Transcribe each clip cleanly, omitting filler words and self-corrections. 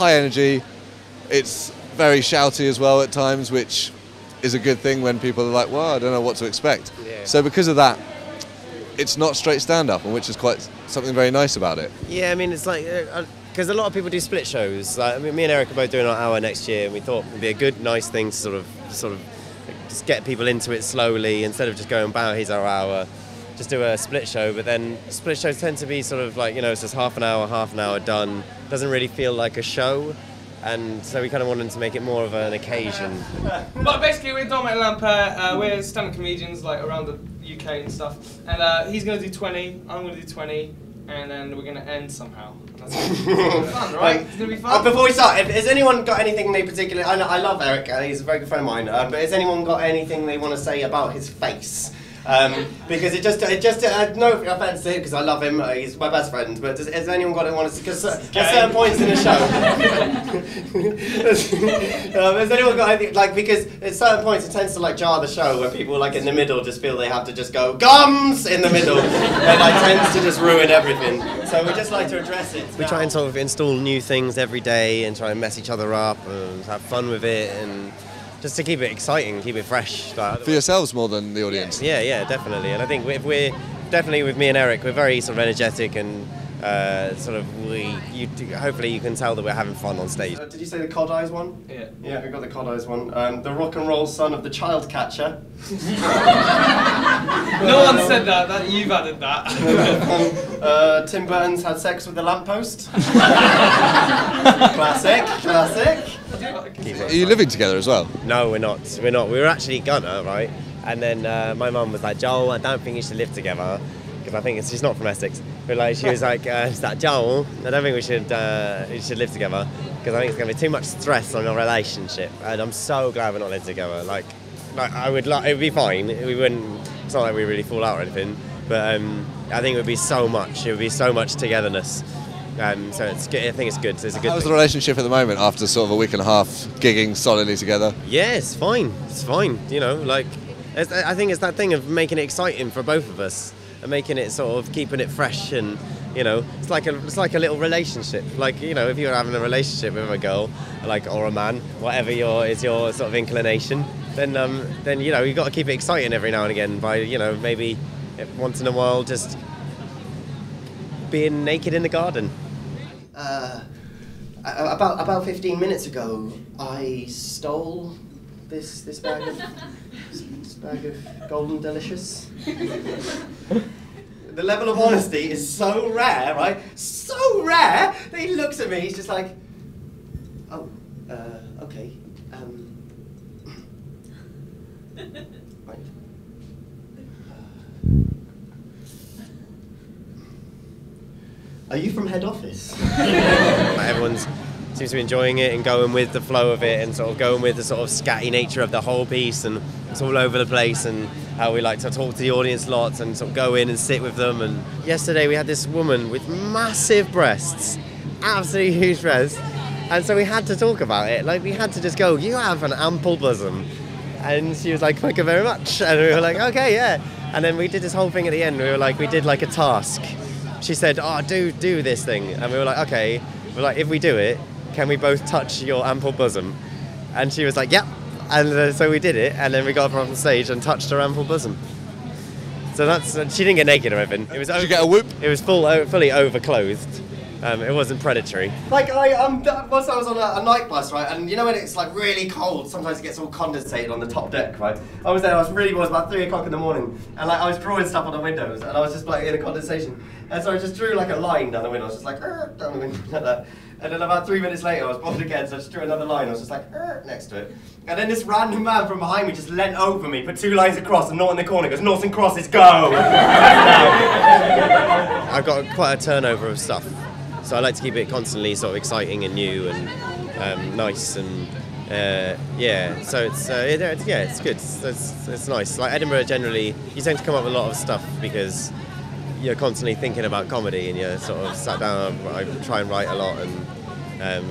high energy. It's very shouty as well at times, which is a good thing when people are like, well, I don't know what to expect. Yeah. So because of that, it's not straight stand-up, and which is quite something very nice about it. Yeah, I mean, it's like, because a lot of people do split shows. Like, I mean, me and Eric are both doing our hour next year, and we thought it'd be a good, nice thing to sort of just get people into it slowly, instead of just going, bow, here's our hour, just do a split show. But then split shows tend to be sort of like, it's just half an hour done. Doesn't really feel like a show. And so we kind of wanted to make it more of an occasion. But basically, we're Dommett and Lampert. We're stand-up comedians like around the UK and stuff. And he's going to do 20, I'm going to do 20, and then we're going to end somehow. That's fun, right? It's going to be fun. Before we start, has anyone got anything they particularly... I love Eric, he's a very good friend of mine, but has anyone got anything they want to say about his face? Because it just no offense to him, because I love him, he's my best friend, but has anyone got anyone to, because at certain points in the show, has anyone got anything, like, because at certain points it tends to like jar the show, where people like in the middle just feel they have to just go, gums, in the middle, and like tends to just ruin everything. So we just like to address it. We try and sort of install new things every day, and try and mess each other up, and have fun with it, and just to keep it exciting, keep it fresh. For yourselves more than the audience? Yeah, definitely. And I think if we're definitely, with me and Eric, we're very sort of energetic, and hopefully you can tell that we're having fun on stage. Did you say the Cod Eyes one? Yeah. Yeah, we got the Cod Eyes one. The rock and roll son of the child catcher. No one said that, you've added that. Tim Burton's had sex with the lamppost. Classic. Are you living together as well? No, we're not. We were actually gonna, right? And then my mum was like, Joel, I don't think you should live together, because I think she's not from Essex. But like, she was like, Joel, I don't think we should live together, because I think it's gonna be too much stress on our relationship. And I'm so glad we're not living together. Like it would be fine. We wouldn't. It's not like we really fall out or anything. But I think it would be so much. It would be so much togetherness. So it's good. I think it's good. So it's a good. How's the relationship at the moment after sort of a week and a half gigging solidly together? Yeah, it's fine. It's fine. I think it's that thing of making it exciting for both of us, and making it sort of keeping it fresh, and it's like a little relationship. Like if you're having a relationship with a girl, or a man, whatever is your sort of inclination, then you've got to keep it exciting every now and again by maybe once in a while just being naked in the garden. About 15 minutes ago, I stole this bag of Golden Delicious. The level of honesty is so rare, right? So rare that he looks at me. He's just like, oh, okay. Right. Are you from head office? Everyone seems to be enjoying it and going with the flow of it, and sort of going with the sort of scatty nature of the whole piece, and it's all over the place, and how we like to talk to the audience lots and sort of go in and sit with them. And yesterday we had this woman with massive breasts, absolutely huge breasts, and so we had to talk about it. Like, we had to just go, you have an ample bosom. And she was like, thank you very much. And we were like, okay, yeah. And then we did this whole thing at the end. We did like a task. She said, oh, do this thing. And we were like, okay. We're like, if we do it, can we both touch your ample bosom? And she was like, yep. And so we did it, and then we got up on stage and touched her ample bosom. So she didn't get naked or anything. It was Did you get a whoop? It was fully overclothed. It wasn't predatory. Like, once I was on a night bus, right, and when it's like really cold, sometimes it gets all condensated on the top deck, right? I was there, it was about 3 o'clock in the morning, and like I was drawing stuff on the windows, and I was just like in a condensation. And so I just drew like a line down the window. I was just like, down the window, like that. And then about 3 minutes later, I was bored again, so I just drew another line. I was just like, next to it. And then this random man from behind me just leant over me, put 2 lines across, and North in the corner goes, North and crosses, go! I've got quite a turnover of stuff, so I like to keep it constantly sort of exciting and new and nice, and yeah. So it's good. It's nice. Like Edinburgh, generally, you tend to come up with a lot of stuff because you're constantly thinking about comedy, and you're sort of sat down. I try and write a lot, and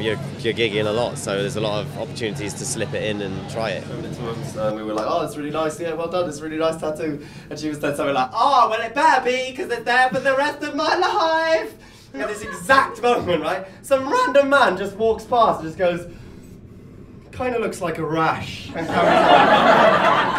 you're gigging a lot, so there's a lot of opportunities to slip it in and try it. We were like, oh, it's really nice, yeah, well done, it's a really nice tattoo. And she was then something like, oh, well, it better be, because it's there for the rest of my life. At this exact moment, right, some random man just walks past and just goes, kind of looks like a rash, and carries on.